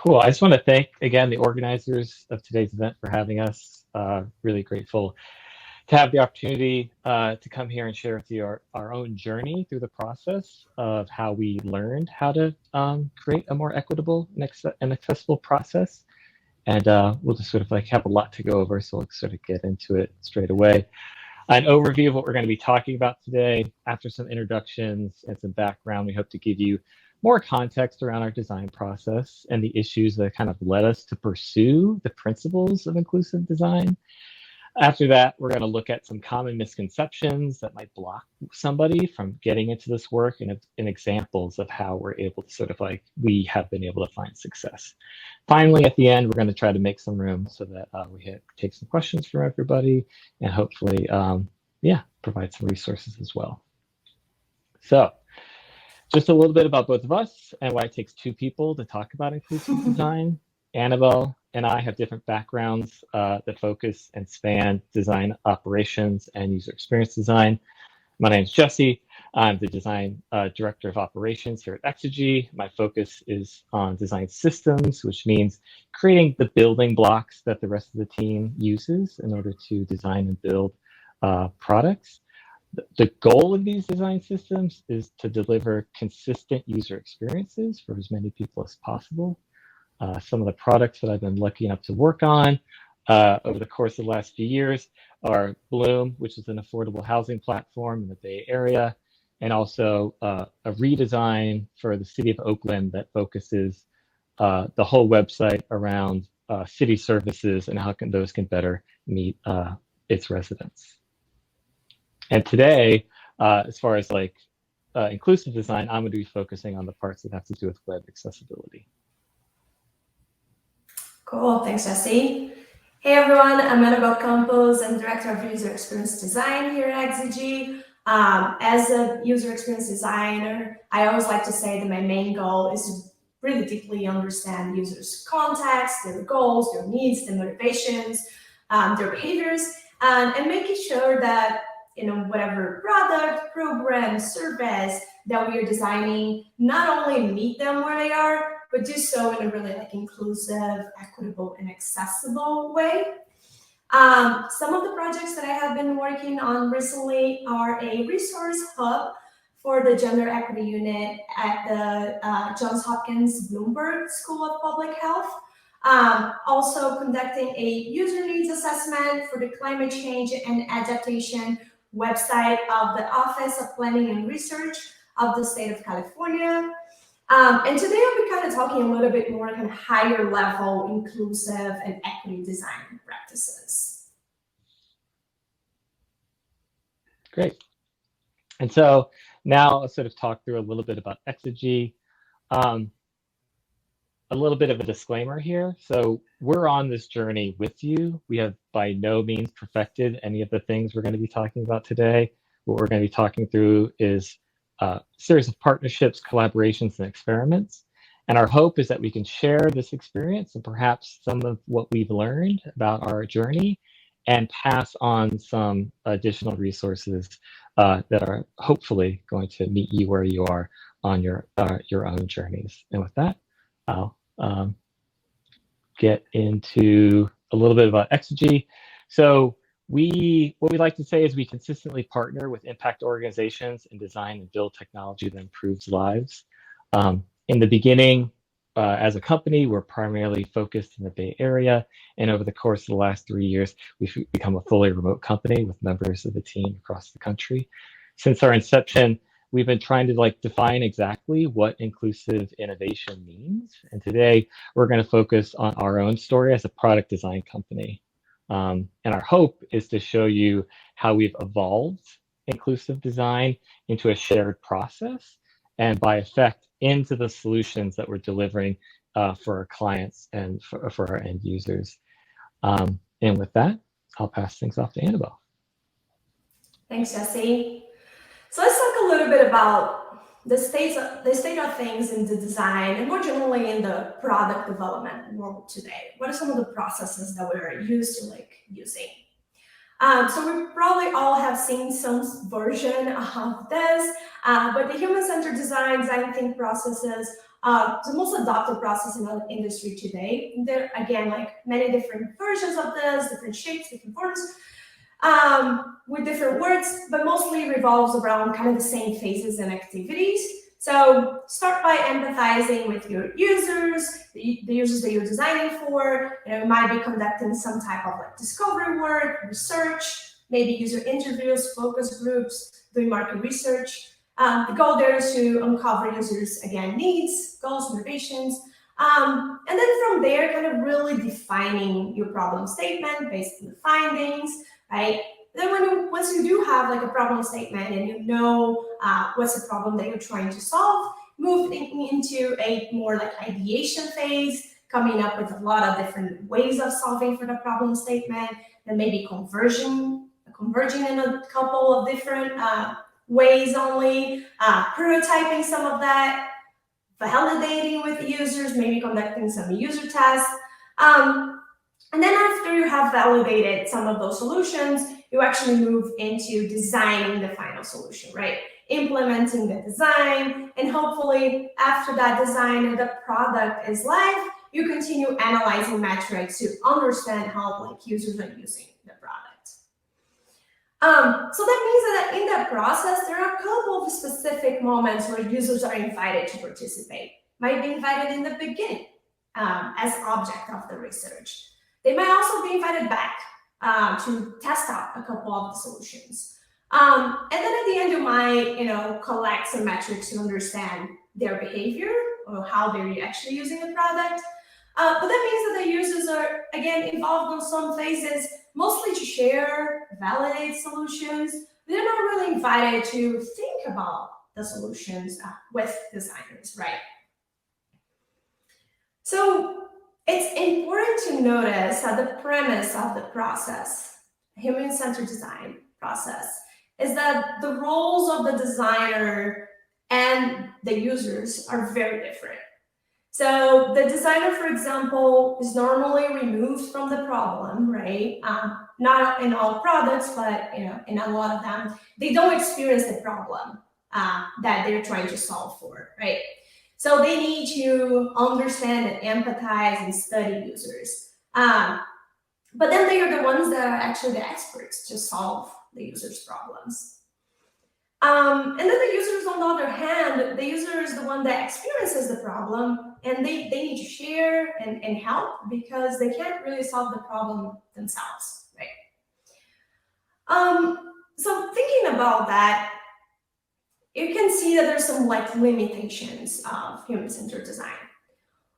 Cool. I just want to thank again the organizers of today's event for having us. Really grateful to have the opportunity to come here and share with you our own journey through the process of how we learned how to create a more equitable and accessible process. And we'll just sort of like have a lot to go over, so we'll sort of get into it straight away. An overview of what we're going to be talking about today. After some introductions and some background, we hope to give you more context around our design process and the issues that kind of led us to pursue the principles of inclusive design. After that, we're going to look at some common misconceptions that might block somebody from getting into this work and examples of how we're able to sort of like, we have been able to find success. Finally, at the end, we're going to try to make some room so that we take some questions from everybody and hopefully, provide some resources as well. So just a little bit about both of us and why it takes two people to talk about inclusive design. Annabelle and I have different backgrounds that focus and span design operations and user experience design. My name is Jesse. I'm the design director of operations here at Exygy. My focus is on design systems, which means creating the building blocks that the rest of the team uses in order to design and build products. The goal of these design systems is to deliver consistent user experiences for as many people as possible. Some of the products that I've been lucky enough to work on over the course of the last few years are Bloom, which is an affordable housing platform in the Bay Area, and also a redesign for the city of Oakland that focuses the whole website around city services and how those can better meet its residents. And today, as far as like inclusive design, I'm going to be focusing on the parts that have to do with web accessibility. Cool, thanks, Jesse. Hey everyone, I'm Campos. I'm Director of User Experience Design here at Exygy. As a user experience designer, I always like to say that my main goal is to really deeply understand users' context, their goals, their needs, their motivations, their behaviors, and making sure that whatever product, program, service that we are designing not only meet them where they are, but do so in a really inclusive, equitable, and accessible way. Some of the projects that I have been working on recently are a resource hub for the Gender Equity Unit at the Johns Hopkins Bloomberg School of Public Health. Also conducting a user needs assessment for the climate change and adaptation website of the Office of Planning and Research of the state of California. And today I'll be kind of talking a little bit more kind of higher level inclusive and equity design practices. Great. And so now I'll sort of talk through a little bit about Exygy. A little bit of a disclaimer here. So we're on this journey with you. We have by no means perfected any of the things we're going to be talking about today. What we're going to be talking through is a series of partnerships, collaborations, and experiments. And our hope is that we can share this experience and perhaps some of what we've learned about our journey and pass on some additional resources that are hopefully going to meet you where you are on your own journeys. And with that, I'll get into a little bit about Exygy. So what we like to say is we consistently partner with impact organizations and design and build technology that improves lives. In the beginning, as a company, we're primarily focused in the Bay Area, and over the course of the last 3 years, we've become a fully remote company with members of the team across the country. Since our inception, we've been trying to define exactly what inclusive innovation means. And today we're going to focus on our own story as a product design company. And our hope is to show you how we've evolved inclusive design into a shared process and by effect into the solutions that we're delivering for our clients and for our end users. And with that, I'll pass things off to Annabelle. Thanks, Jesse. So let's talk a little bit about the state of things in the design and more generally in the product development world today. What are some of the processes that we're used to using? So we probably all have seen some version of this, but the human-centered design think processes the most adopted process in the industry today. There, again, like many different versions of this, different shapes, different forms, with different words, but mostly revolves around kind of the same phases and activities. So start by empathizing with your users, the users that you're designing for. You might be conducting some type of like discovery work, research, maybe user interviews, focus groups, doing market research. The goal there is to uncover users, again, needs, goals, motivations, and then from there, kind of really defining your problem statement based on the findings, right? Then once you do have like a problem statement and you know what's the problem that you're trying to solve, move into a more like ideation phase, coming up with a lot of different ways of solving for the problem statement, and maybe converging in a couple of different ways only, prototyping some of that, validating with the users, maybe conducting some user tests. And then after you have validated some of those solutions, you actually move into designing the final solution, right? Implementing the design, and hopefully after that design and the product is live, you continue analyzing metrics to understand how like users are using the product. So that means that in that process, there are a couple of specific moments where users are invited to participate. Might be invited in the beginning as object of the research. They might also be invited back to test out a couple of the solutions. And then at the end, you might, collect some metrics to understand their behavior or how they're actually using the product. But that means that the users are, again, involved in some phases, mostly to share, validate solutions. They're not really invited to think about the solutions with designers, right? So it's important to notice that the premise of the process, human-centered design process, is that the roles of the designer and the users are very different. So the designer, for example, is normally removed from the problem, right? Not in all products, but in a lot of them, they don't experience the problem that they're trying to solve for, right? So they need to understand and empathize and study users. But then they are the ones that are actually the experts to solve the users' problems. And then the users, on the other hand, the user is the one that experiences the problem, and they need to share and help because they can't really solve the problem themselves, right? So thinking about that, you can see that there's some like limitations of human-centered design.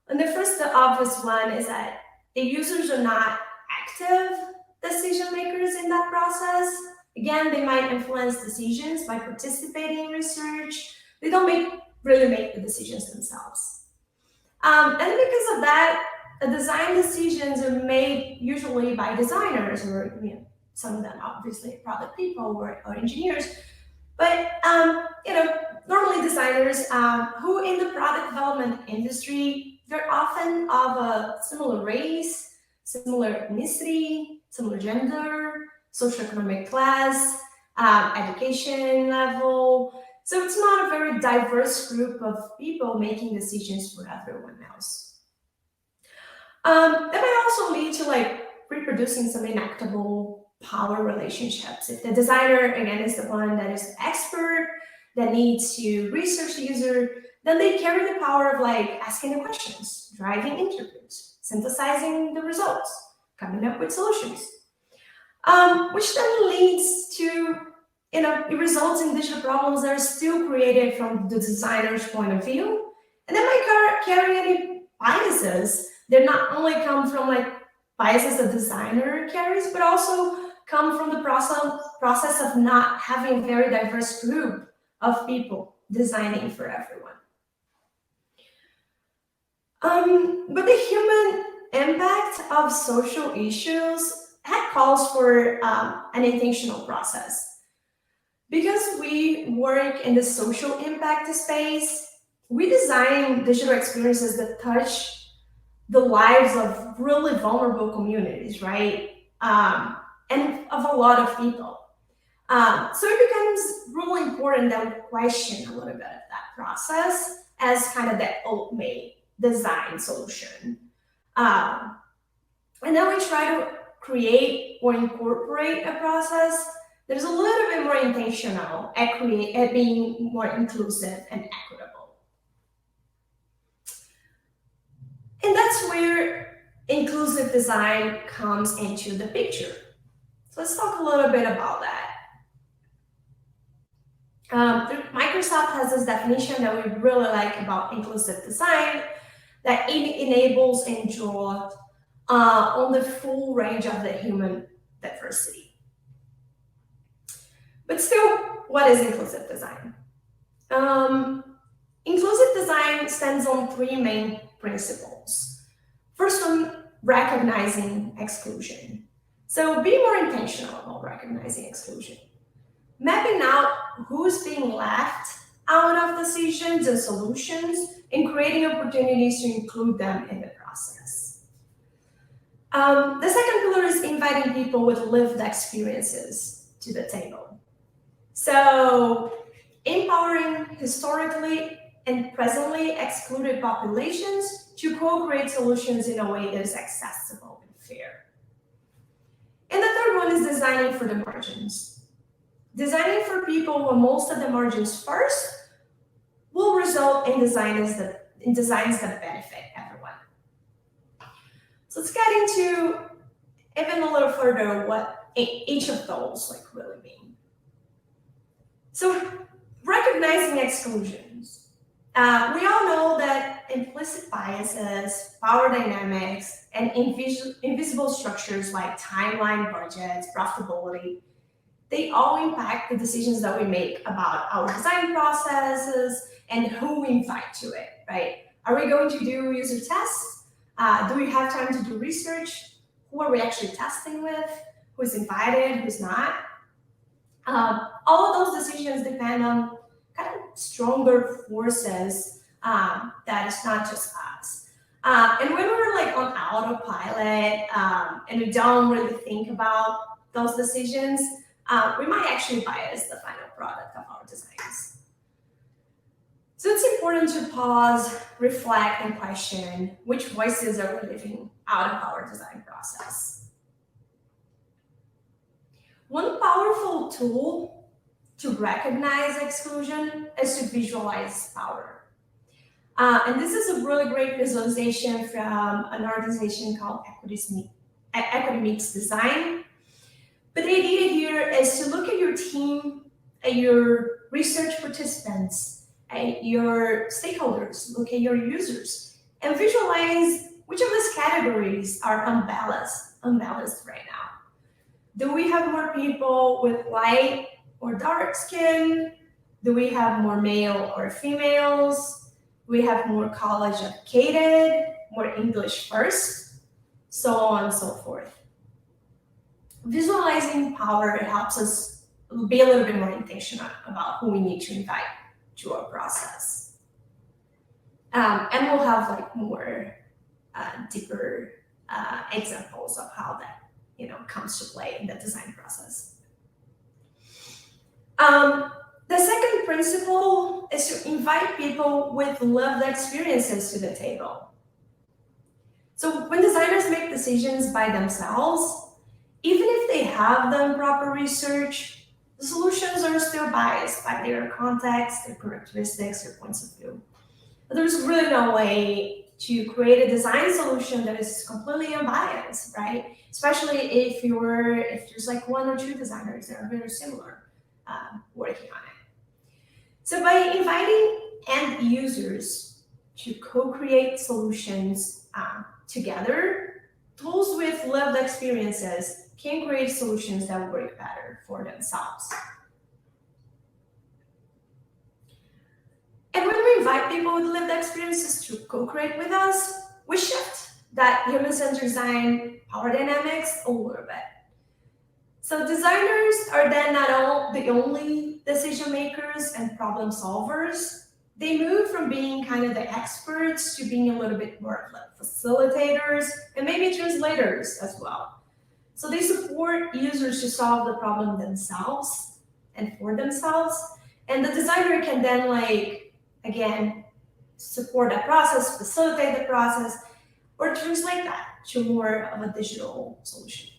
And the first, the obvious one is that the users are not active decision makers in that process. Again, they might influence decisions by participating in research. They don't really make the decisions themselves. And because of that, the design decisions are made usually by designers, or some of them obviously product people or engineers. But normally designers who in the product development industry, they're often of a similar race, similar ethnicity, similar gender, socioeconomic class, education level. So it's not a very diverse group of people making decisions for everyone else. That might also lead to like reproducing some inequitable power relationships. If the designer, again, is the one that is the expert, that needs to research the user, then they carry the power of like asking the questions, driving interviews, synthesizing the results, coming up with solutions. Which then leads to, it results in digital problems that are still created from the designer's point of view, and they might carry any biases that not only come from like biases the designer carries, but also come from the process of not having a very diverse group of people designing for everyone. But the human impact of social issues calls for an intentional process. Because we work in the social impact space, we design digital experiences that touch the lives of really vulnerable communities, right? And of a lot of people. So it becomes really important that we question a little bit of that process as kind of the ultimate design solution. And then we try to create or incorporate a process that is a little bit more intentional at being more inclusive and equitable. And that's where inclusive design comes into the picture. So let's talk a little bit about that. Microsoft has this definition that we really like about inclusive design, that it enables and draws on the full range of the human diversity. But still, what is inclusive design? Inclusive design stands on three main principles. First one, recognizing exclusion. So be more intentional about recognizing exclusion. Mapping out who's being left out of decisions and solutions and creating opportunities to include them in the process. The second pillar is inviting people with lived experiences to the table. So empowering historically and presently excluded populations to co-create solutions in a way that is accessible and fair. And the third one is designing for the margins. Designing for people who most of the margins first will result in designs that benefit everyone. So let's get into even a little further what each of those really mean. So recognizing exclusions. We all know that implicit biases, power dynamics, and invisible structures like timeline, budgets, profitability, they all impact the decisions that we make about our design processes and who we invite to it, right? Are we going to do user tests? Do we have time to do research? Who are we actually testing with? Who's invited, who's not? All of those decisions depend on kind of stronger forces that is not just us. And when we're like on autopilot and we don't really think about those decisions, we might actually bias the final product of our designs. So it's important to pause, reflect, and question which voices are we leaving out of our design process. One powerful tool to recognize exclusion is to visualize power. And this is a really great visualization from an organization called Equity Meets Design. But the idea here is to look at your team, at your research participants, at your stakeholders, look at your users, and visualize which of these categories are unbalanced right now. Do we have more people with light or dark skin? Do we have more male or females? Do we have more college educated, more English first, so on and so forth. Visualizing power helps us be a little bit more intentional about who we need to invite to our process. And we'll have like more deeper examples of how that comes to play in the design process. The second principle is to invite people with lived experiences to the table. So when designers make decisions by themselves, even if they have done proper research, the solutions are still biased by their context, their characteristics, their points of view. But there's really no way to create a design solution that is completely unbiased, right? Especially if there's like one or two designers that are very similar working on it. So by inviting end users to co-create solutions together, tools with lived experiences can create solutions that work better for themselves. And when we invite people with lived experiences to co-create with us, we shift that human-centered design power dynamics a little bit. So designers are then not the only decision makers and problem solvers. They move from being kind of the experts to being a little bit more of like facilitators and maybe translators as well. So they support users to solve the problem themselves and for themselves. And the designer can then again, support that process, facilitate the process, or translate that to more of a digital solution.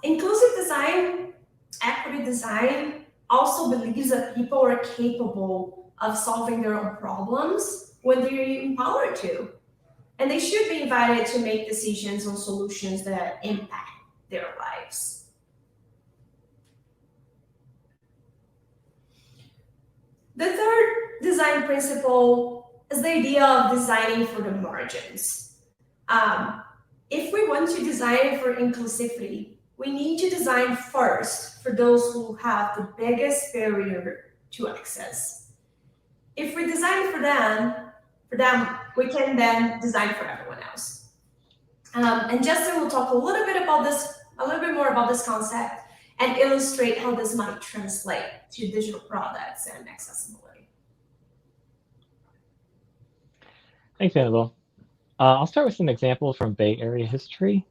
Inclusive design, equity design also believes that people are capable of solving their own problems when they're empowered to. And they should be invited to make decisions on solutions that impact their lives. The third design principle is the idea of designing for the margins. If we want to design for inclusivity, we need to design first for those who have the biggest barrier to access. If we design for them, we can then design for everyone else. And Justin will talk a little bit more about this concept and illustrate how this might translate to digital products and accessibility. Thanks, Annabelle. I'll start with some examples from Bay Area history.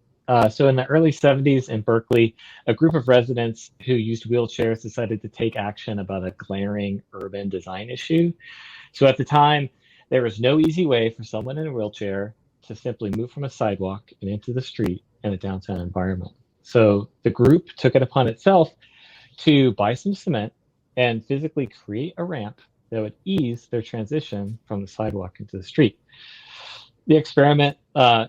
So in the early 70s in Berkeley, a group of residents who used wheelchairs decided to take action about a glaring urban design issue. So at the time, there was no easy way for someone in a wheelchair to simply move from a sidewalk and into the street in a downtown environment. So the group took it upon itself to buy some cement and physically create a ramp that would ease their transition from the sidewalk into the street. The experiment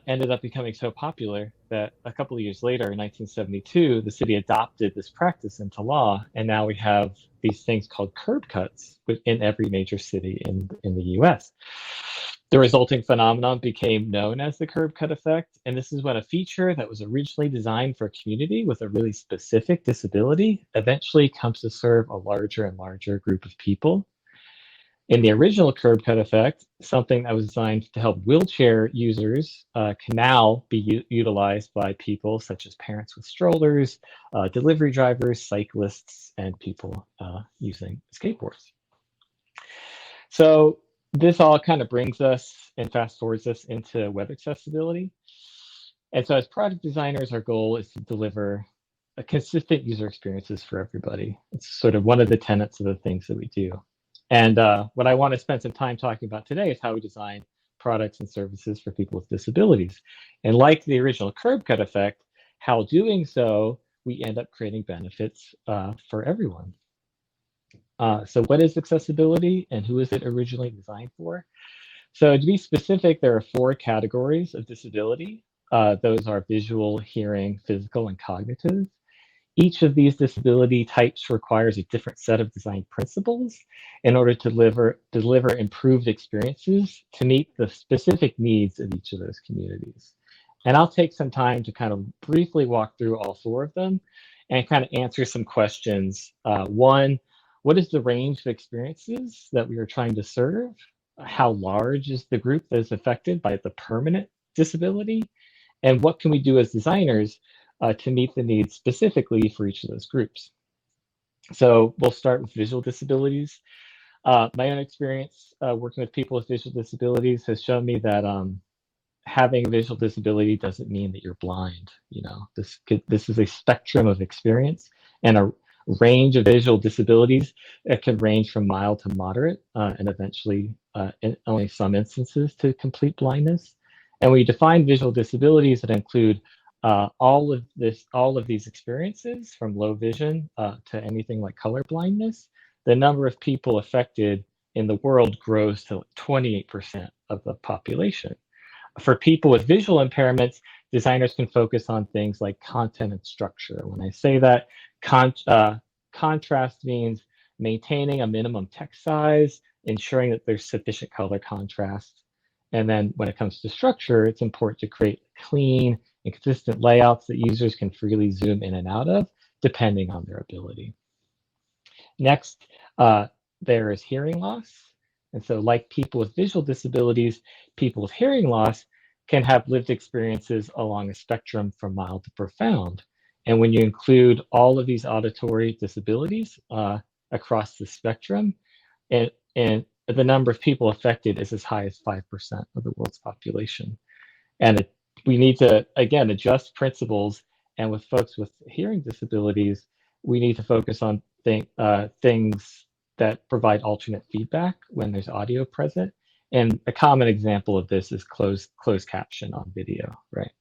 ended up becoming so popular that a couple of years later, in 1972, the city adopted this practice into law, and now we have these things called curb cuts within every major city in the US. The resulting phenomenon became known as the curb cut effect, and this is when a feature that was originally designed for a community with a really specific disability eventually comes to serve a larger and larger group of people. In the original curb cut effect, something that was designed to help wheelchair users can now be utilized by people such as parents with strollers, delivery drivers, cyclists, and people using skateboards. So this all kind of brings us and fast forwards us into web accessibility. And so as product designers, our goal is to deliver a consistent user experiences for everybody. It's sort of one of the tenets of the things that we do. And what I want to spend some time talking about today is how we design products and services for people with disabilities. And like the original curb cut effect, how doing so, we end up creating benefits for everyone. So what is accessibility and who is it originally designed for? So to be specific, there are 4 categories of disability. Those are visual, hearing, physical, and cognitive. Each of these disability types requires a different set of design principles in order to deliver improved experiences to meet the specific needs of each of those communities. And I'll take some time to kind of briefly walk through all 4 of them and kind of answer some questions. One, what is the range of experiences that we are trying to serve? How large is the group that is affected by the permanent disability? And what can we do as designers to meet the needs specifically for each of those groups? So we'll start with visual disabilities. My own experience working with people with visual disabilities has shown me that having a visual disability doesn't mean that you're blind. You know, this is a spectrum of experience and a range of visual disabilities that can range from mild to moderate and eventually in only some instances to complete blindness. And we define visual disabilities that include all of these experiences, from low vision to anything like color blindness. The number of people affected in the world grows to 28% of the population. For people with visual impairments, designers can focus on things like content and structure. When I say that, contrast means maintaining a minimum text size, ensuring that there's sufficient color contrast. And then when it comes to structure, it's important to create clean and consistent layouts that users can freely zoom in and out of, depending on their ability. Next, there is hearing loss. And so like people with visual disabilities, people with hearing loss can have lived experiences along a spectrum from mild to profound. And when you include all of these auditory disabilities across the spectrum, and the number of people affected is as high as 5% of the world's population. And we need to, again, adjust principles. And with folks with hearing disabilities, we need to focus on things that provide alternate feedback when there's audio present. And a common example of this is closed caption on video, right?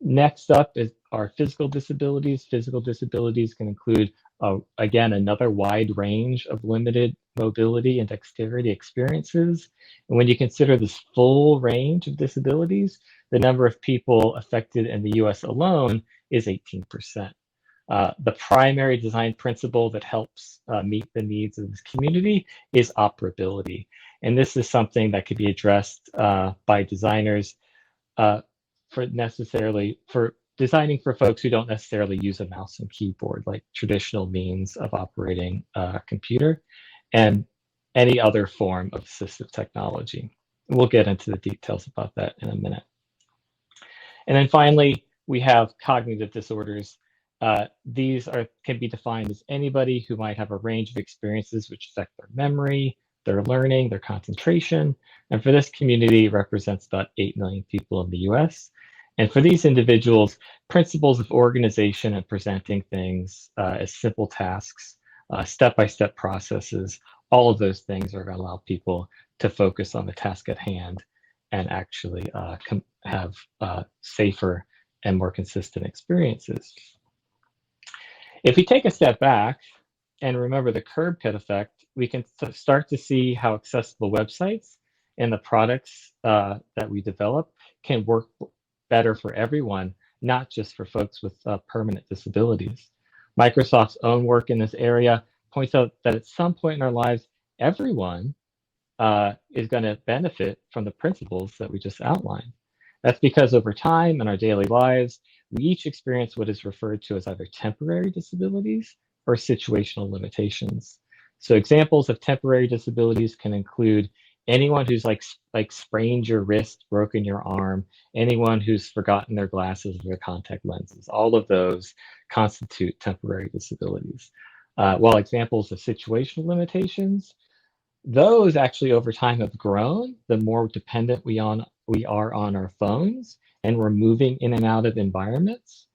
Next up is our physical disabilities. Physical disabilities can include, again, another wide range of limited mobility and dexterity experiences. And when you consider this full range of disabilities, the number of people affected in the US alone is 18%. The primary design principle that helps meet the needs of this community is operability. And this is something that could be addressed by designers for designing for folks who don't necessarily use a mouse and keyboard, like traditional means of operating a computer, and any other form of assistive technology. We'll get into the details about that in a minute. And then finally, we have cognitive disorders. These can be defined as anybody who might have a range of experiences which affect their memory, their learning, their concentration. And for this community, it represents about 8 million people in the US. And for these individuals, principles of organization and presenting things as simple tasks, step-by-step processes, all of those things are going to allow people to focus on the task at hand and actually have safer and more consistent experiences. If we take a step back and remember the curb cut effect, we can start to see how accessible websites and the products that we develop can work better for everyone, not just for folks with permanent disabilities. Microsoft's own work in this area points out that at some point in our lives, everyone is going to benefit from the principles that we just outlined. That's because over time in our daily lives, we each experience what is referred to as either temporary disabilities or situational limitations. So examples of temporary disabilities can include anyone who's like sprained your wrist, broken your arm, anyone who's forgotten their glasses or their contact lenses. All of those constitute temporary disabilities. While examples of situational limitations, those actually over time have grown the more dependent we are on our phones and we're moving in and out of environments.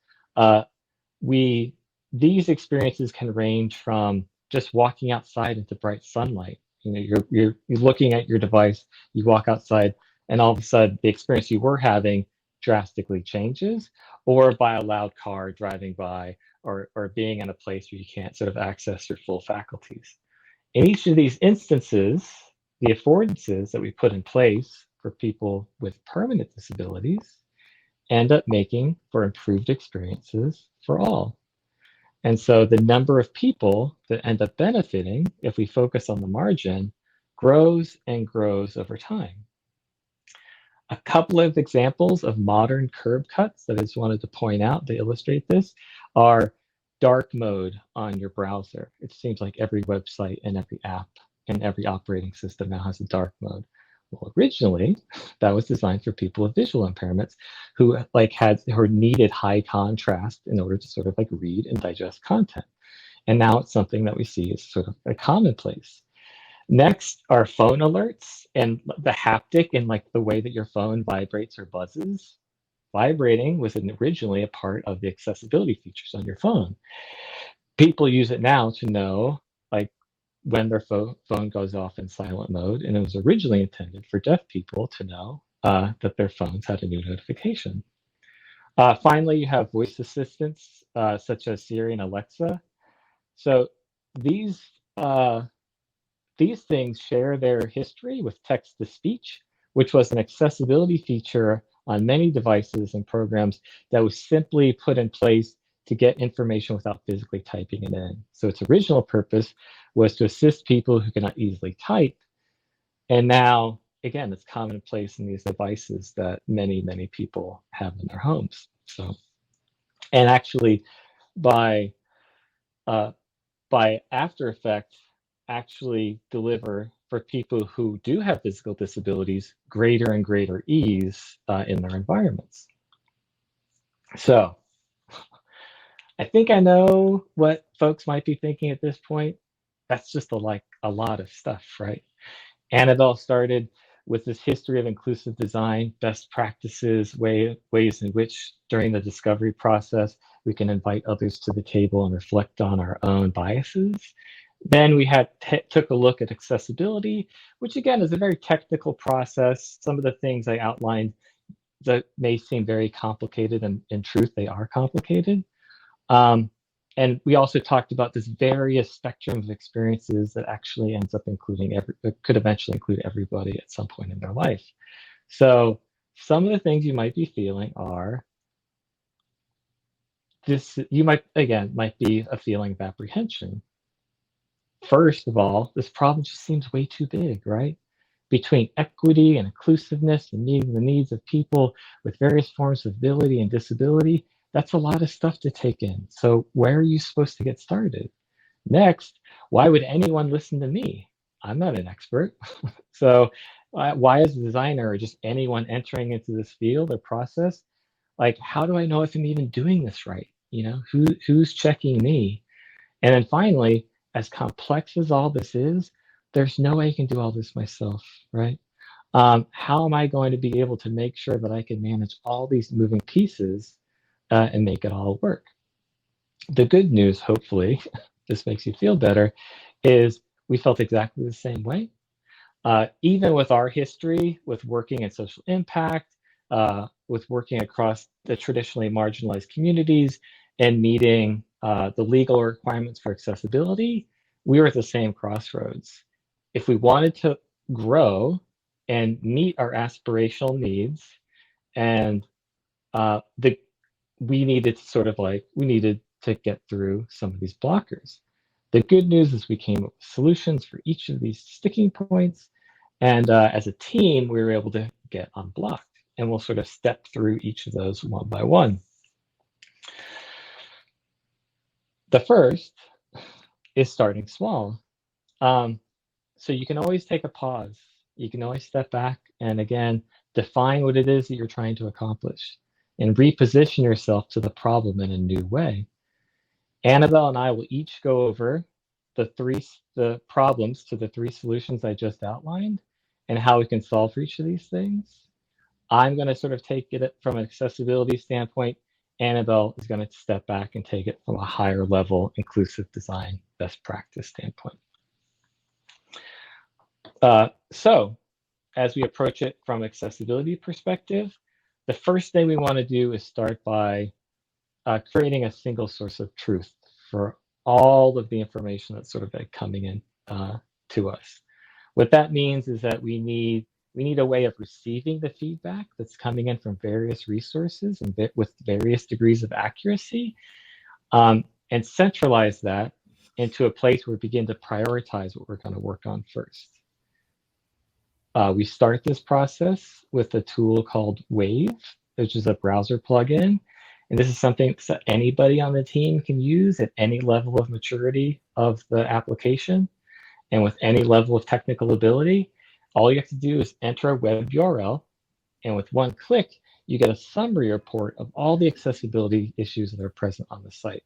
These experiences can range from just walking outside into bright sunlight. You know, you're looking at your device, you walk outside, and all of a sudden the experience you were having drastically changes, or by a loud car driving by, or being in a place where you can't sort of access your full faculties. In each of these instances, the affordances that we put in place for people with permanent disabilities end up making for improved experiences for all. And so the number of people that end up benefiting, if we focus on the margin, grows and grows over time. A couple of examples of modern curb cuts that I just wanted to point out to illustrate this are dark mode on your browser. It seems like every website and every app and every operating system now has a dark mode. Well, originally, that was designed for people with visual impairments who needed high contrast in order to sort of like read and digest content. And now it's something that we see as sort of a commonplace. Next are phone alerts and the haptic and like the way that your phone vibrates or buzzes. Vibrating was originally a part of the accessibility features on your phone. People use it now to know like when their phone goes off in silent mode, and it was originally intended for deaf people to know that their phones had a new notification. Finally, you have voice assistants such as Siri and Alexa. So these things share their history with text-to-speech, which was an accessibility feature on many devices and programs that was simply put in place to get information without physically typing it in. So its original purpose was to assist people who cannot easily type. And now, again, it's commonplace in these devices that many, many people have in their homes. So, and actually, by After Effects, actually deliver for people who do have physical disabilities greater and greater ease in their environments. So I think I know what folks might be thinking at this point. That's just a lot of stuff, right? And it all started with this history of inclusive design, best practices, ways in which during the discovery process, we can invite others to the table and reflect on our own biases. Then we took a look at accessibility, which again is a very technical process. Some of the things I outlined that may seem very complicated, and in truth, they are complicated. And we also talked about this various spectrum of experiences that actually ends up including could eventually include everybody at some point in their life. So some of the things you might be feeling are this, might be a feeling of apprehension. First of all, this problem just seems way too big, right? Between equity and inclusiveness and meeting the needs of people with various forms of ability and disability, that's a lot of stuff to take in. So where are you supposed to get started? Next, why would anyone listen to me? I'm not an expert. So why as a designer or just anyone entering into this field or process, like, how do I know if I'm even doing this right? You know, who's checking me? And then finally, as complex as all this is, there's no way I can do all this myself, right? How am I going to be able to make sure that I can manage all these moving pieces and make it all work? The good news, hopefully, this makes you feel better, is we felt exactly the same way. Even with our history, with working in social impact, with working across the traditionally marginalized communities and meeting the legal requirements for accessibility, we were at the same crossroads. If we wanted to grow and meet our aspirational needs, and we needed to get through some of these blockers. The good news is we came up with solutions for each of these sticking points, and as a team, we were able to get unblocked, and we'll sort of step through each of those one by one. The first is starting small. So you can always take a pause. You can always step back and, again, define what it is that you're trying to accomplish and reposition yourself to the problem in a new way. Annabelle and I will each go over the problems to the 3 solutions I just outlined and how we can solve for each of these things. I'm going to sort of take it from an accessibility standpoint. Annabelle is going to step back and take it from a higher level inclusive design best practice standpoint. So as we approach it from accessibility perspective, the first thing we want to do is start by creating a single source of truth for all of the information that's sort of like coming in to us. What that means is that we need a way of receiving the feedback that's coming in from various resources and with various degrees of accuracy, and centralize that into a place where we begin to prioritize what we're going to work on first. We start this process with a tool called Wave, which is a browser plugin. And this is something that anybody on the team can use at any level of maturity of the application and with any level of technical ability. All you have to do is enter a web URL, and with one click, you get a summary report of all the accessibility issues that are present on the site.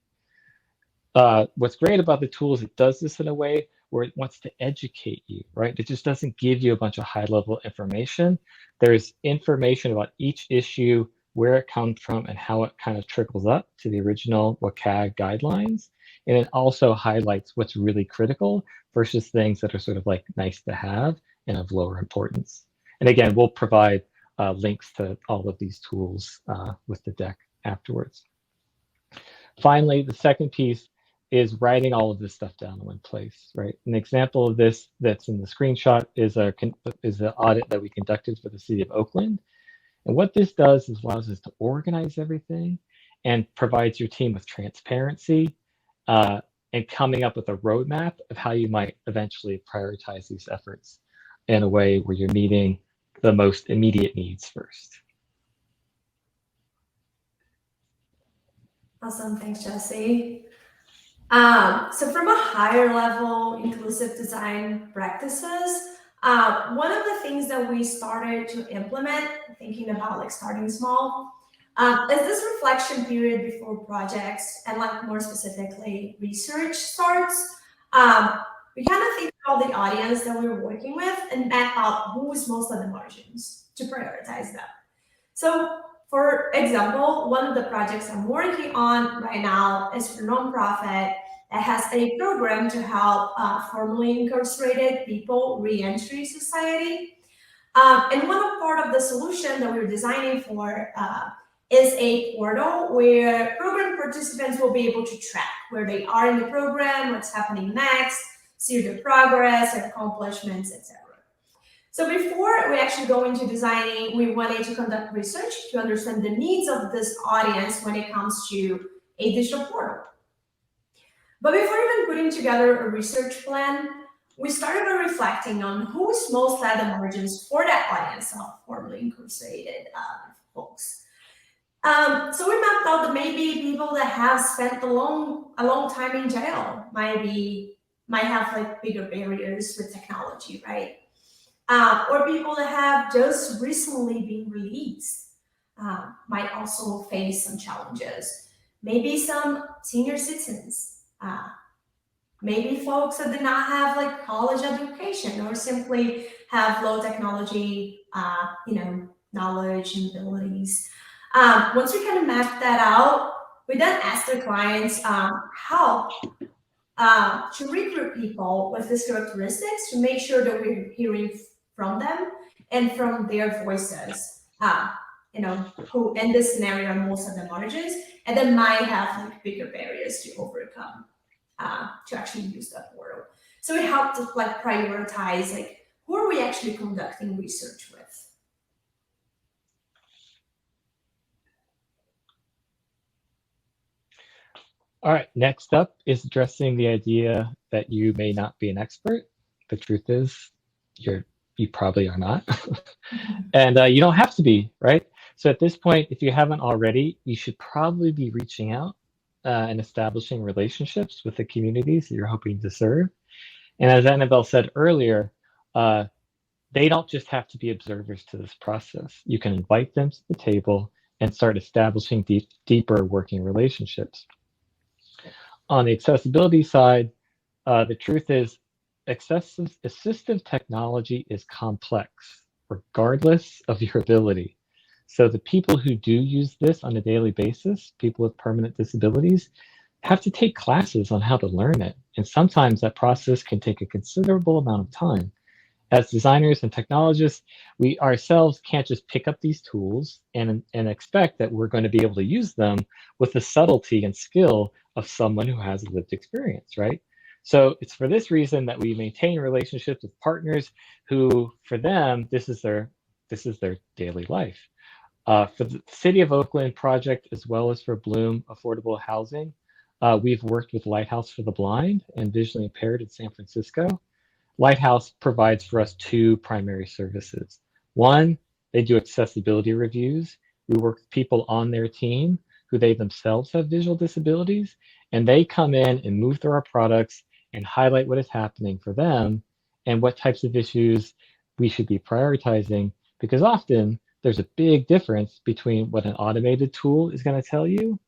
What's great about the tool is it does this in a way where it wants to educate you, right? It just doesn't give you a bunch of high-level information. There's information about each issue, where it comes from, and how it kind of trickles up to the original WCAG guidelines. And it also highlights what's really critical versus things that are sort of like nice to have and of lower importance. And again, we'll provide links to all of these tools with the deck afterwards. Finally, the second piece is writing all of this stuff down in one place, right? An example of this that's in the screenshot is the audit that we conducted for the city of Oakland. And what this does is allows us to organize everything and provides your team with transparency and coming up with a roadmap of how you might eventually prioritize these efforts in a way where you're meeting the most immediate needs first. Awesome, thanks, Jesse. So from a higher level inclusive design practices, one of the things that we started to implement, thinking about like starting small, is this reflection period before projects and like more specifically research starts. We kind of think all the audience that we were working with and map out who is most at the margins to prioritize them. So for example, one of the projects I'm working on right now is for a nonprofit that has a program to help formerly incarcerated people re-entry society. And one part of the solution that we're designing for is a portal where program participants will be able to track where they are in the program, what's happening next, see their progress, their accomplishments, etc. So before we actually go into designing, we wanted to conduct research to understand the needs of this audience when it comes to a digital portal. But before even putting together a research plan, we started by reflecting on who's most at the margins for that audience of formerly incarcerated folks. So we mapped out that maybe people that have spent a long time in jail might have like bigger barriers with technology, right? Or people that have just recently been released might also face some challenges. Maybe some senior citizens, maybe folks that did not have like college education or simply have low technology, knowledge and abilities. Once we kind of map that out, we then ask the clients how to recruit people with these characteristics to make sure that we're hearing from them and from their voices, who in this scenario are most at the margins and then might have like bigger barriers to overcome to actually use that portal. So it helped to like prioritize like who are we actually conducting research with. All right, next up is addressing the idea that you may not be an expert. The truth is, you probably are not. And you don't have to be, right? So at this point, if you haven't already, you should probably be reaching out and establishing relationships with the communities that you're hoping to serve. And as Annabelle said earlier, they don't just have to be observers to this process. You can invite them to the table and start establishing deeper working relationships. On the accessibility side, the truth is assistive technology is complex, regardless of your ability. So the people who do use this on a daily basis, people with permanent disabilities, have to take classes on how to learn it. And sometimes that process can take a considerable amount of time. As designers and technologists, we ourselves can't just pick up these tools and expect that we're going to be able to use them with the subtlety and skill of someone who has lived experience, right? So it's for this reason that we maintain relationships with partners who, for them, this is their daily life. For the City of Oakland project, as well as for Bloom Affordable Housing, we've worked with Lighthouse for the Blind and Visually Impaired in San Francisco. Lighthouse provides for us two primary services. One, they do accessibility reviews. We work with people on their team who they themselves have visual disabilities, and they come in and move through our products and highlight what is happening for them and what types of issues we should be prioritizing, because often there's a big difference between what an automated tool is going to tell you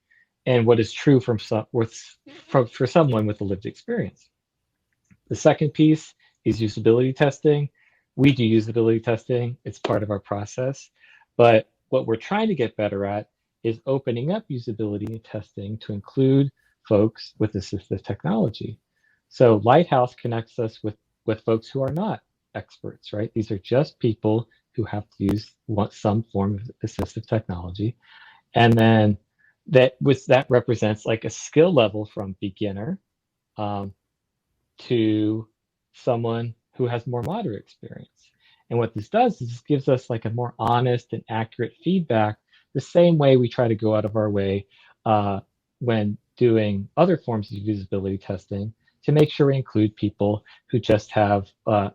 and what is true for someone with a lived experience. The second piece is usability testing. We do usability testing. It's part of our process. But what we're trying to get better at is opening up usability testing to include folks with assistive technology. So Lighthouse connects us with folks who are not experts, right? These are just people who have to use some form of assistive technology. And then that represents like a skill level from beginner to someone who has more moderate experience. And what this does is it gives us like a more honest and accurate feedback, the same way we try to go out of our way when doing other forms of usability testing to make sure we include people who just have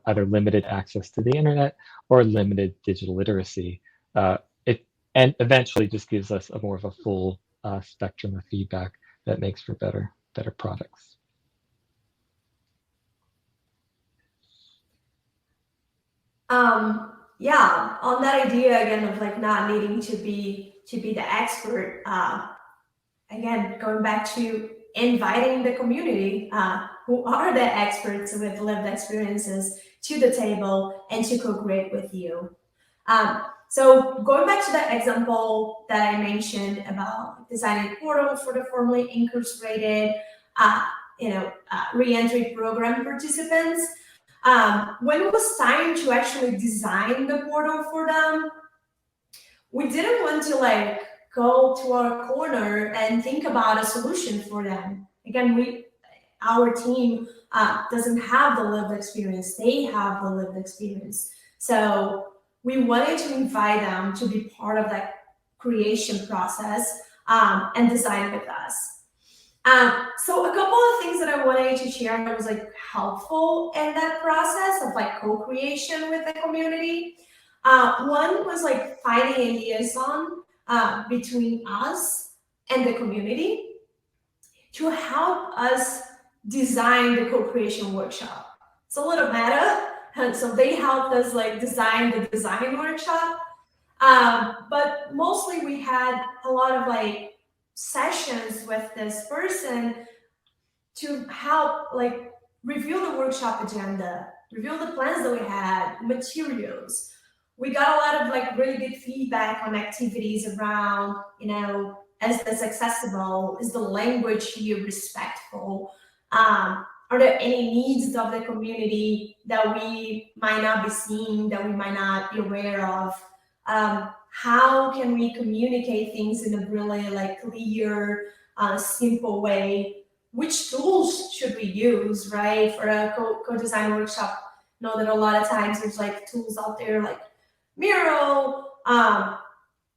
either limited access to the internet or limited digital literacy. And eventually just gives us a more of a full spectrum of feedback that makes for better products. Yeah, on that idea again of like not needing to be the expert, again, going back to inviting the community, who are the experts with lived experiences to the table and to co-create with you. So going back to the example that I mentioned about designing portals for the formerly incarcerated, reentry program participants, when it was time to actually design the portal for them, we didn't want to go to our corner and think about a solution for them. Again, our team doesn't have the lived experience. They have the lived experience. So we wanted to invite them to be part of that creation process and design with us. So a couple of things that I wanted to share that was helpful in that process of co-creation with the community. One was finding a liaison between us and the community to help us design the co-creation workshop. It's a little meta, and so they helped us design the design workshop. But mostly we had a lot of sessions with this person to help review the workshop agenda, review the plans that we had, materials. We got a lot of really good feedback on activities around, is this accessible? Is the language here respectful? Are there any needs of the community that we might not be seeing, that we might not be aware of? How can we communicate things in a really clear, simple way? Which tools should we use, right, for a co-design workshop? Know that a lot of times there's tools out there like Miro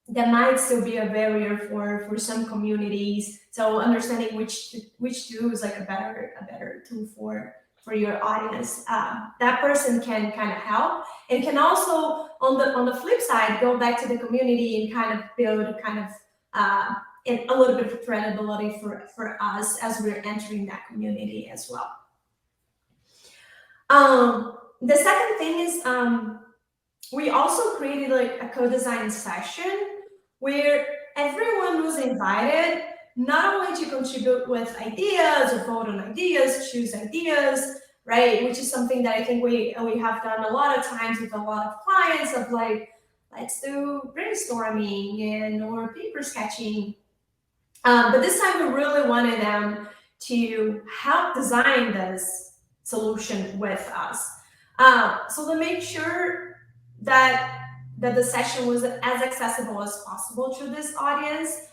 that might still be a barrier for some communities. So understanding which tool is a better tool for your audience, that person can kind of help, and can also on the flip side go back to the community and kind of build a little bit of credibility for us as we're entering that community as well. The second thing is we also created a co-design session where everyone was invited not only to contribute with ideas or vote on ideas, choose ideas, right? Which is something that I think we have done a lot of times with a lot of clients of let's do brainstorming or paper sketching. But this time we really wanted them to help design this solution with us. So to make sure that the session was as accessible as possible to this audience,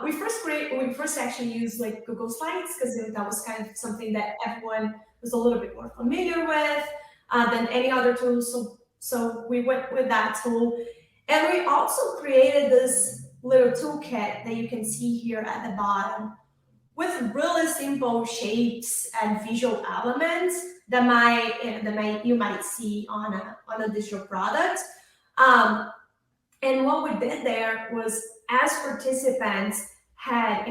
we first actually used Google Slides, because that was kind of something that everyone was a little bit more familiar with than any other tool. So we went with that tool, and we also created this little toolkit that you can see here at the bottom with really simple shapes and visual elements that you might see on a digital product. And what we did there was, as participants had,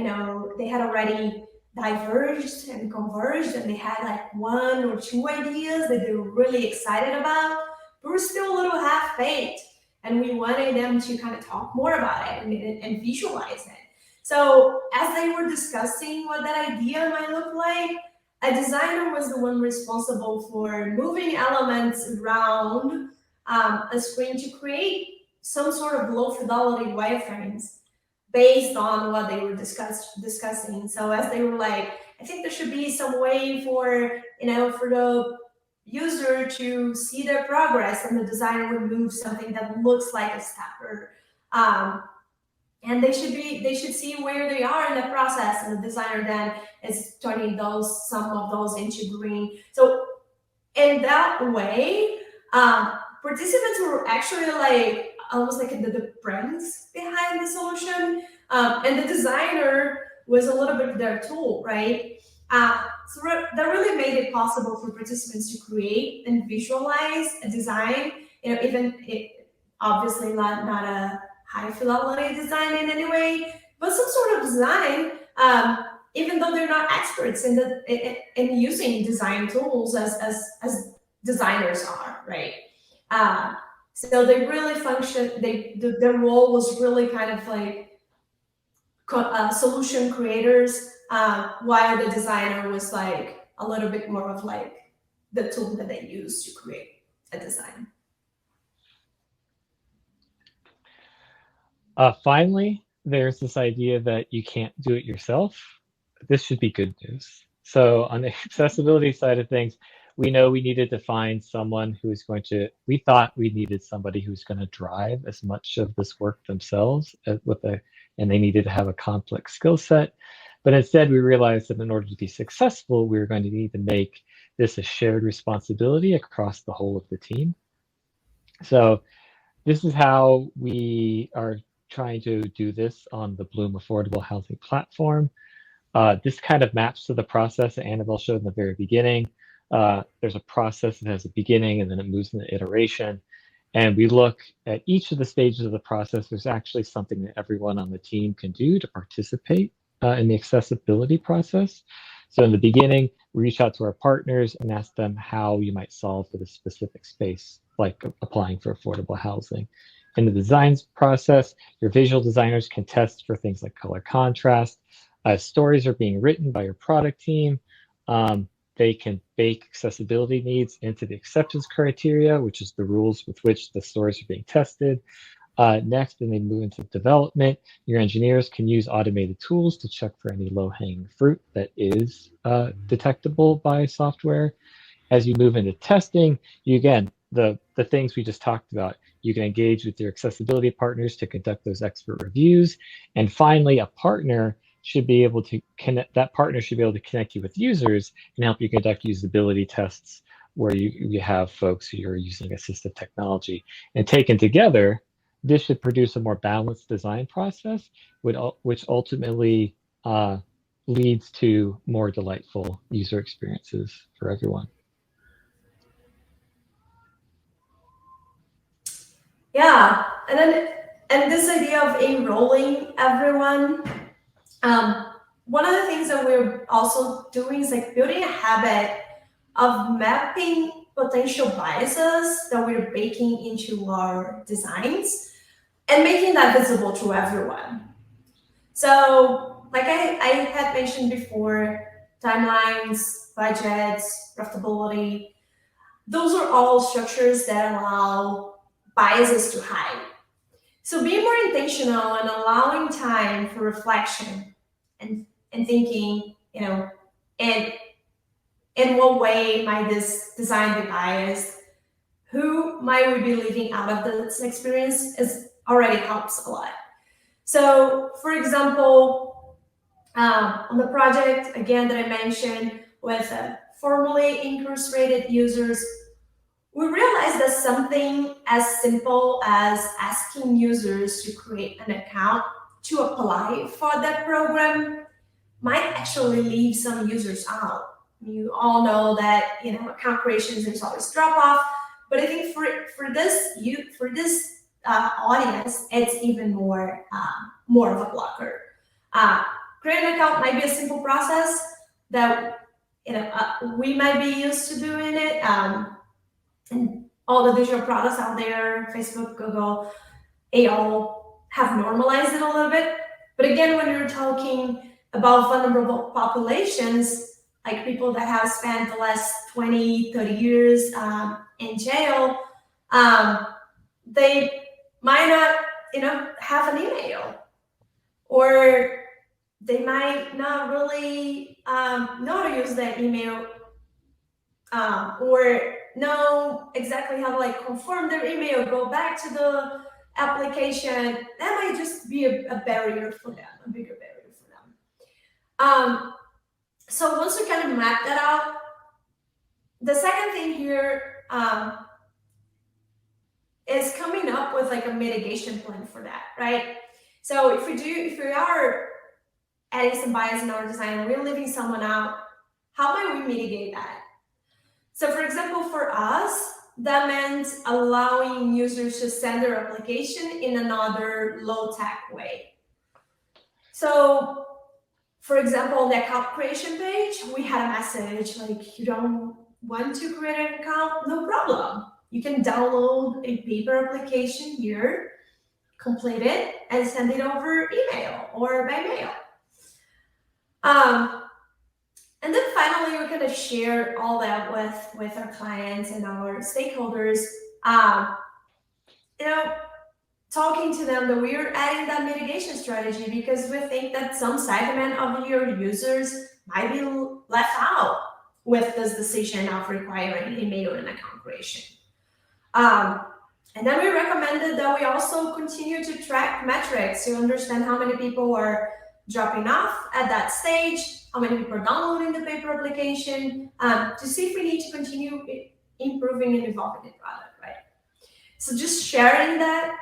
they had already diverged and converged, and they had one or two ideas that they were really excited about, but were still a little half-baked, and we wanted them to kind of talk more about it and visualize it. So as they were discussing what that idea might look like, a designer was the one responsible for moving elements around a screen to create some sort of low fidelity wireframes based on what they were discussing. So as they were I think there should be some way for the user to see their progress, and the designer would move something that looks like a stepper, and they should see where they are in the process, and the designer then is turning some of those into green. So in that way, participants were actually almost the brains behind the solution, and the designer was a little bit of their tool, right? So that really made it possible for participants to create and visualize a design, obviously not a high fidelity design in any way, but some sort of design, even though they're not experts in using design tools as designers are, right? So they really functioned. Their role was really kind of solution creators, while the designer was a a little bit more of like the tool that they use to create a design. Finally, there's this idea that you can't do it yourself. This should be good news. So on the accessibility side of things, we know we needed to find someone who is going to, we thought we needed somebody who's going to drive as much of this work themselves and they needed to have a complex skill set. But instead, we realized that in order to be successful, we were going to need to make this a shared responsibility across the whole of the team. So this is how we are trying to do this on the Bloom Affordable Housing platform. This kind of maps to the process that Annabelle showed in the very beginning. There's a process that has a beginning and then it moves into iteration. And we look at each of the stages of the process. There's actually something that everyone on the team can do to participate in the accessibility process. So in the beginning, we reach out to our partners and ask them how you might solve for the specific space, like applying for affordable housing. In the design process, your visual designers can test for things like color contrast. Stories are being written by your product team. They can bake accessibility needs into the acceptance criteria, which is the rules with which the stories are being tested. Next, then they move into development. Your engineers can use automated tools to check for any low-hanging fruit that is detectable by software. As you move into testing, you again, the things we just talked about, you can engage with your accessibility partners to conduct those expert reviews. And finally, a partner should be able to connect, that partner should be able to connect you with users and help you conduct usability tests where you have folks who are using assistive technology. And taken together, this should produce a more balanced design process, which ultimately leads to more delightful user experiences for everyone. Yeah, and this idea of enrolling everyone, one of the things that we're also doing is like building a habit of mapping potential biases that we're baking into our designs and making that visible to everyone. So like I had mentioned before, timelines, budgets, profitability, those are all structures that allow biases to hide. So being more intentional and allowing time for reflection and thinking, and in what way might this design be biased? Who might we be leaving out of this experience is already helps a lot. So for example, on the project, again, that I mentioned with formerly incarcerated users, we realized that something as simple as asking users to create an account to apply for that program might actually leave some users out. You all know that account creations there's always drop off, but I think for this audience, it's even more of a blocker. Creating an account might be a simple process that we might be used to doing it. And all the digital products out there, Facebook, Google, they all have normalized it a little bit. But again, when you're talking about vulnerable populations, like people that have spent the last 20, 30 years in jail, they might not, have an email, or they might not really know how to use that email, or know exactly how to confirm their email, go back to the application. That might just be a barrier for them, a bigger barrier for them. So once we kind of map that out, the second thing here is coming up with a mitigation plan for that, right? So if we are adding some bias in our design and we're leaving someone out, how might we mitigate that? So for example, for us, that meant allowing users to send their application in another low-tech way. So for example, on the account creation page, we had a message like, you don't want to create an account? No problem. You can download a paper application here, complete it, and send it over email or by mail. And then finally, we kind of share all that with our clients and our stakeholders. You know, talking to them that we're adding that mitigation strategy because we think that some segment of your users might be left out with this decision of requiring email and account creation. And then we recommended that we also continue to track metrics to understand how many people are dropping off at that stage, how many people are downloading the paper application, to see if we need to continue improving and evolving the product, right? So just sharing that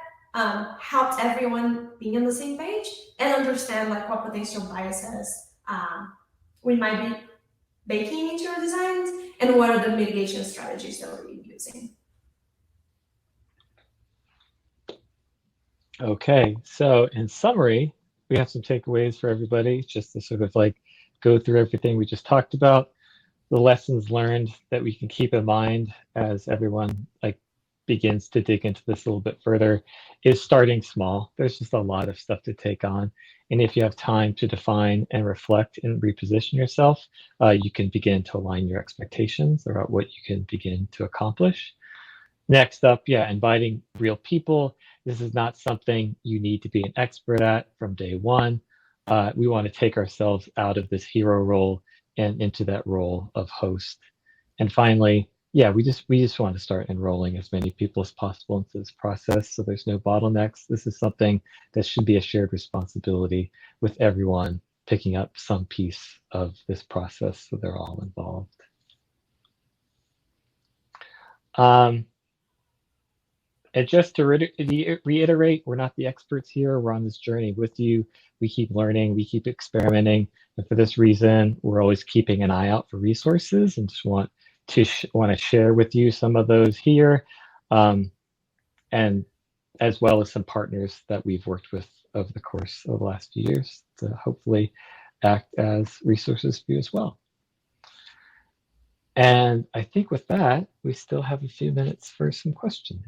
helped everyone be on the same page and understand like what potential biases we might be baking into our designs and what are the mitigation strategies that we're using. Okay, so in summary, we have some takeaways for everybody, just to sort of like go through everything we just talked about, the lessons learned that we can keep in mind as everyone like begins to dig into this a little bit further is starting small. There's just a lot of stuff to take on. And if you have time to define and reflect and reposition yourself, you can begin to align your expectations about what you can begin to accomplish. Next up, yeah, inviting real people. This is not something you need to be an expert at from day one. We want to take ourselves out of this hero role and into that role of host. And finally, yeah, we just want to start enrolling as many people as possible into this process so there's no bottlenecks. This is something that should be a shared responsibility with everyone picking up some piece of this process so they're all involved. And just to reiterate, we're not the experts here. We're on this journey with you. We keep learning, we keep experimenting. And for this reason, we're always keeping an eye out for resources and just want to share with you some of those here. And as well as some partners that we've worked with over the course of the last few years to hopefully act as resources for you as well. And I think with that, we still have a few minutes for some questions.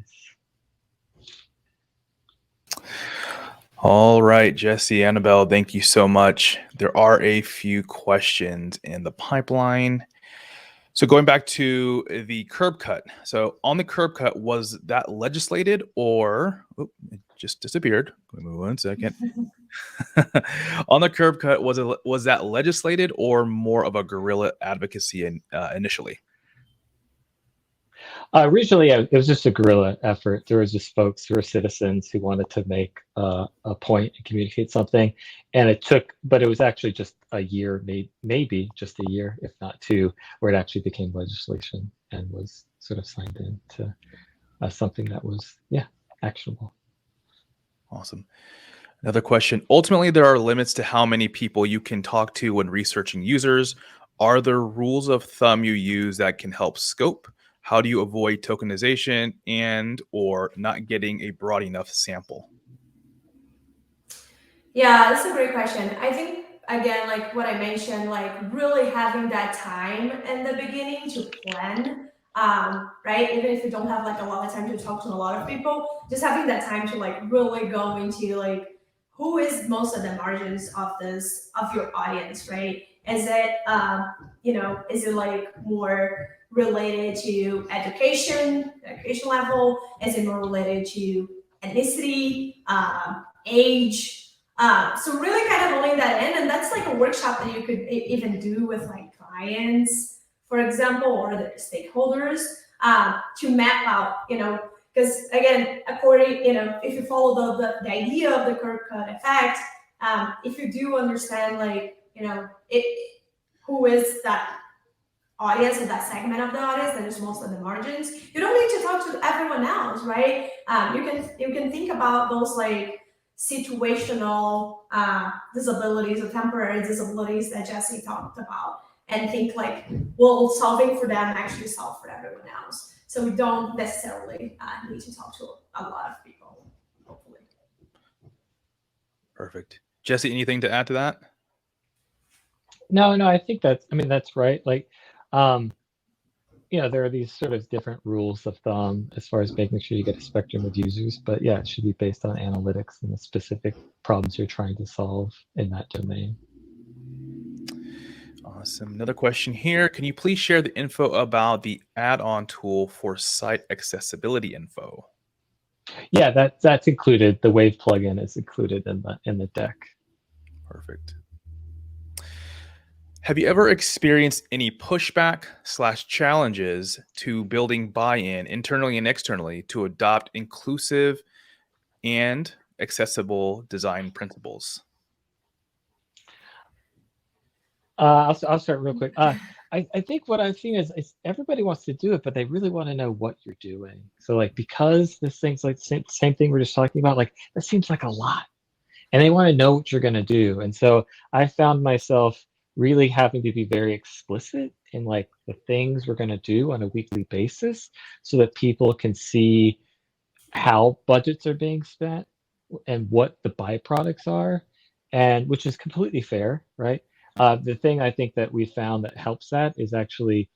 All right, Jesse, Annabelle, thank you so much. There are a few questions in the pipeline. So going back to the curb cut. So on the curb cut, was that legislated or it just disappeared? Give me 1 second. On the curb cut, was that legislated or more of a guerrilla advocacy initially? Originally, it was just a guerrilla effort. There was just folks who were citizens who wanted to make a point and communicate something. And but it was actually just a year, maybe just a year, if not two, where it actually became legislation and was sort of signed into something that was, actionable. Awesome. Another question. Ultimately, there are limits to how many people you can talk to when researching users. Are there rules of thumb you use that can help scope? How do you avoid tokenization and or not getting a broad enough sample? Yeah, that's a great question. I think, again, like what I mentioned, like really having that time in the beginning to plan, right? Even if you don't have like a lot of time to talk to a lot of people, just having that time to like really go into like who is most of the margins of your audience, right? Is it, is it like more related to education level? Is it more related to ethnicity, age? So really kind of holding that in, and that's like a workshop that you could even do with like clients, for example, or the stakeholders, to map out, because again, according, if you follow the idea of the curb cut effect, if you do understand like, who is that audience and that segment of the audience that is most of the margins, you don't need to talk to everyone else, right? You can think about those like situational disabilities or temporary disabilities that Jesse talked about and think like, well, solving for them actually solve for everyone else. So we don't necessarily need to talk to a lot of people, hopefully. Perfect. Jesse, anything to add to that? No, I think that's right. Like, there are these sort of different rules of thumb as far as making sure you get a spectrum of users, but yeah, it should be based on analytics and the specific problems you're trying to solve in that domain. Awesome. Another question here. Can you please share the info about the add-on tool for site accessibility info? Yeah, that's included. The Wave plugin is included in the deck. Perfect. Have you ever experienced any pushback / challenges to building buy-in internally and externally to adopt inclusive and accessible design principles? I'll start real quick. I think what I've seen is everybody wants to do it, but they really want to know what you're doing. So like, because this thing's like same thing we're just talking about, like that seems like a lot, and they want to know what you're going to do. And so I found myself really having to be very explicit in like the things we're going to do on a weekly basis, so that people can see how budgets are being spent and what the byproducts are, and which is completely fair, right? The thing I think that we found that helps that is actually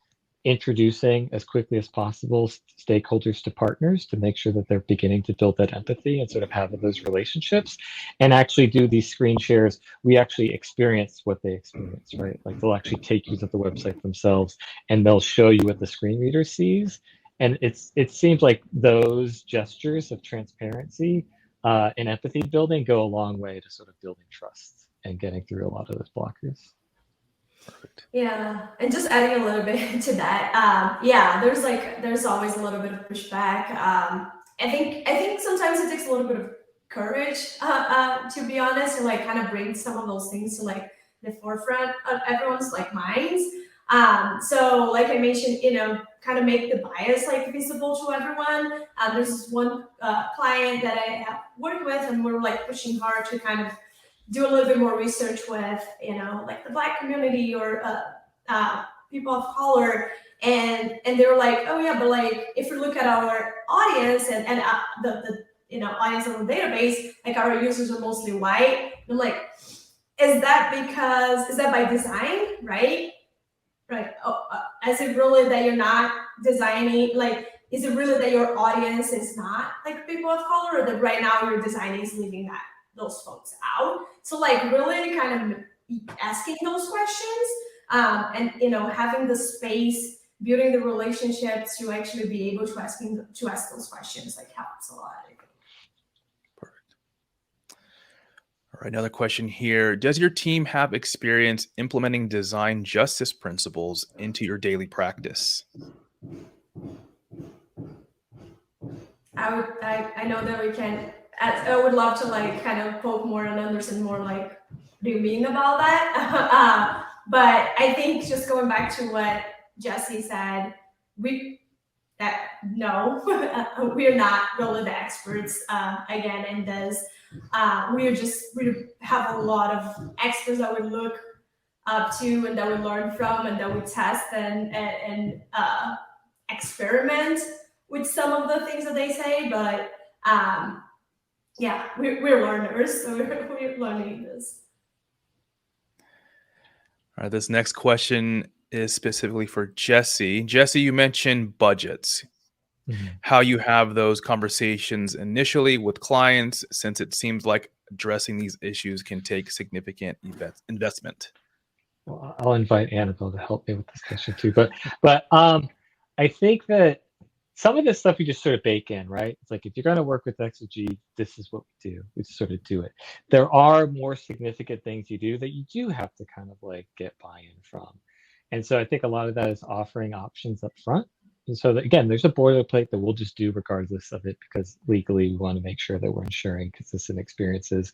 introducing as quickly as possible stakeholders to partners to make sure that they're beginning to build that empathy and sort of have those relationships, and actually do these screen shares. We actually experience what they experience, right? Like they'll actually take you to the website themselves and they'll show you what the screen reader sees. And it seems like those gestures of transparency and empathy building go a long way to sort of building trust and getting through a lot of those blockers. Perfect. Yeah, and just adding a little bit to that, yeah, there's always a little bit of pushback. I think sometimes it takes a little bit of courage, to be honest, and like kind of bring some of those things to like the forefront of everyone's like minds. So like I mentioned, kind of make the bias like visible to everyone. There's this one client that I have worked with, and we're like pushing hard to kind of do a little bit more research with, like the Black community or people of color, and they were like, oh yeah, but like if we look at our audience and the audience on the database, like our users are mostly white. I'm like, is that by design, right? Right. Oh, is it really that you're not designing, like, is it really that your audience is not like people of color, or that right now your design is leaving those folks out? So like really kind of asking those questions, and having the space, building the relationships to actually be able to ask those questions, like helps a lot. Perfect. All right, another question here. Does your team have experience implementing design justice principles into your daily practice? I know that we can. I would love to like kind of poke more and understand more like what do you mean about that. But I think just going back to what Jesse said, no, we're not really the experts again in this. We have a lot of experts that we look up to and that we learn from and that we test and experiment with some of the things that they say. But yeah, we're learners, so we're learning this. All right, this next question is specifically for Jesse. Jesse, you mentioned budgets. Mm-hmm. How you have those conversations initially with clients, since it seems like addressing these issues can take significant investment. Well, I'll invite Annabelle to help me with this question too. But I think that some of this stuff we just sort of bake in, right? It's like if you're going to work with Exygy, this is what we do. We sort of do it. There are more significant things you do that you do have to kind of like get buy-in from. And so I think a lot of that is offering options up front. And so that, again, there's a boilerplate that we'll just do regardless of it, because legally we want to make sure that we're ensuring consistent experiences.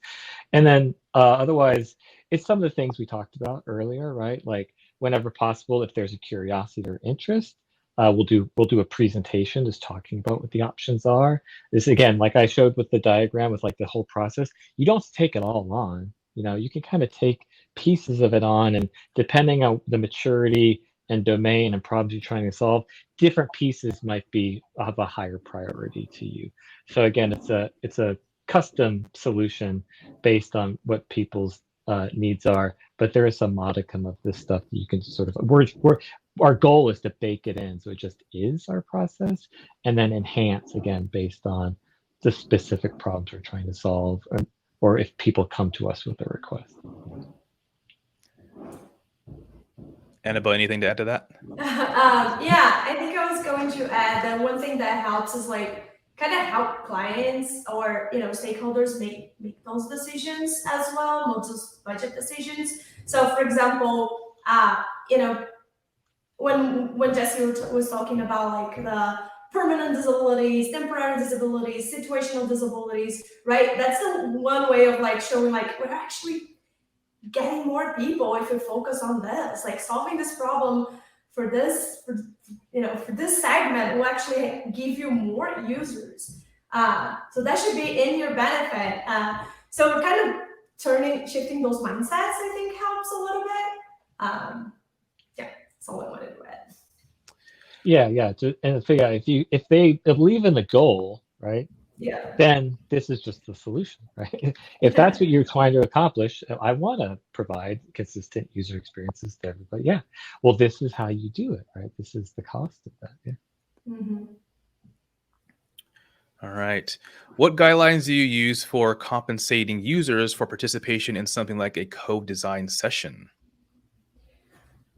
And then otherwise, it's some of the things we talked about earlier, right? Like whenever possible, if there's a curiosity or interest, we'll do a presentation just talking about what the options are. This, again, like I showed with the diagram with like the whole process, you don't take it all on. You can kind of take pieces of it on, and depending on the maturity and domain and problems you're trying to solve, different pieces might be of a higher priority to you. So again, it's a custom solution based on what people's needs are, but there is some modicum of this stuff that you can sort of our goal is to bake it in so it just is our process, and then enhance again based on the specific problems we're trying to solve, or if people come to us with a request. Annabelle, anything to add to that? Yeah, I think I was going to add that one thing that helps is like kind of help clients or stakeholders make those decisions as well, not just budget decisions. So, for example, when Jesse was talking about like the permanent disabilities, temporary disabilities, situational disabilities, right? That's the one way of like showing like we're actually getting more people if we focus on this, like solving this problem for this, for this segment will actually give you more users. So that should be in your benefit. So kind of shifting those mindsets, I think helps a little bit. Yeah, that's all I wanted to add. Yeah. And figure out if they believe in the goal, right? Yeah. Then this is just the solution, right? If that's what you're trying to accomplish, I want to provide consistent user experiences to everybody. Yeah. Well, this is how you do it, right? This is the cost of that. Yeah. Mm-hmm. All right. What guidelines do you use for compensating users for participation in something like a co-design session?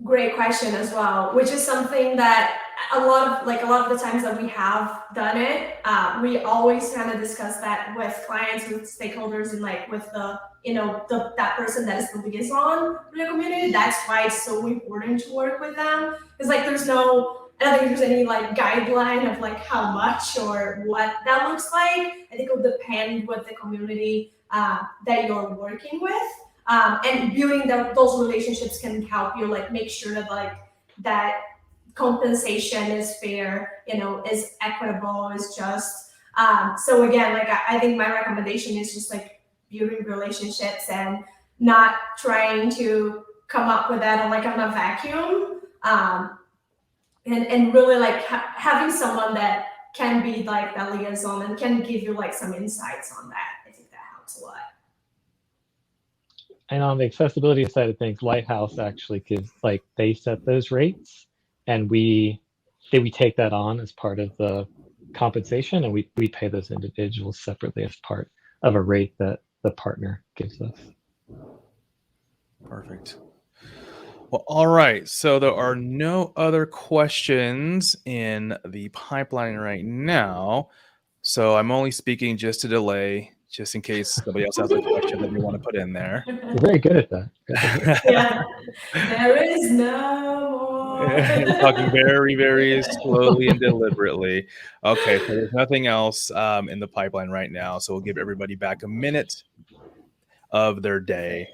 Great question as well, which is something that a lot of the times that we have done it, we always kind of discuss that with clients, with stakeholders, and like with that person that is the liaison for the community. That's why it's so important to work with them. It's like I don't think there's any like guideline of like how much or what that looks like. I think it will depend with the community that you're working with. And building those relationships can help you like make sure that like that compensation is fair, is equitable, is just. So again, like I think my recommendation is just like building relationships and not trying to come up with that on a vacuum. And really like having someone that can be like that liaison and can give you like some insights on that. I think that helps a lot. And on the accessibility side of things, Lighthouse actually gives they set those rates, and we take that on as part of the compensation, and we pay those individuals separately as part of a rate that the partner gives us. Perfect. Well, all right. So there are no other questions in the pipeline right now. So I'm only speaking just to delay, just in case somebody else has a question that they want to put in there. You're very good at that. Yeah, there is no more. Talking very, very slowly and deliberately. Okay, so there's nothing else in the pipeline right now. So we'll give everybody back a minute of their day.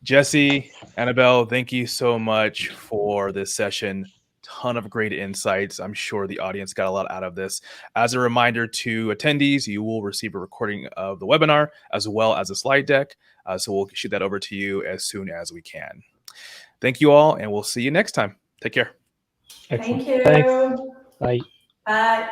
Jesse, Annabelle, thank you so much for this session. Ton of great insights. I'm sure the audience got a lot out of this. As a reminder to attendees, you will receive a recording of the webinar as well as a slide deck. So we'll shoot that over to you as soon as we can. Thank you all, and we'll see you next time. Take care. Thank you. Thanks. Bye. Bye.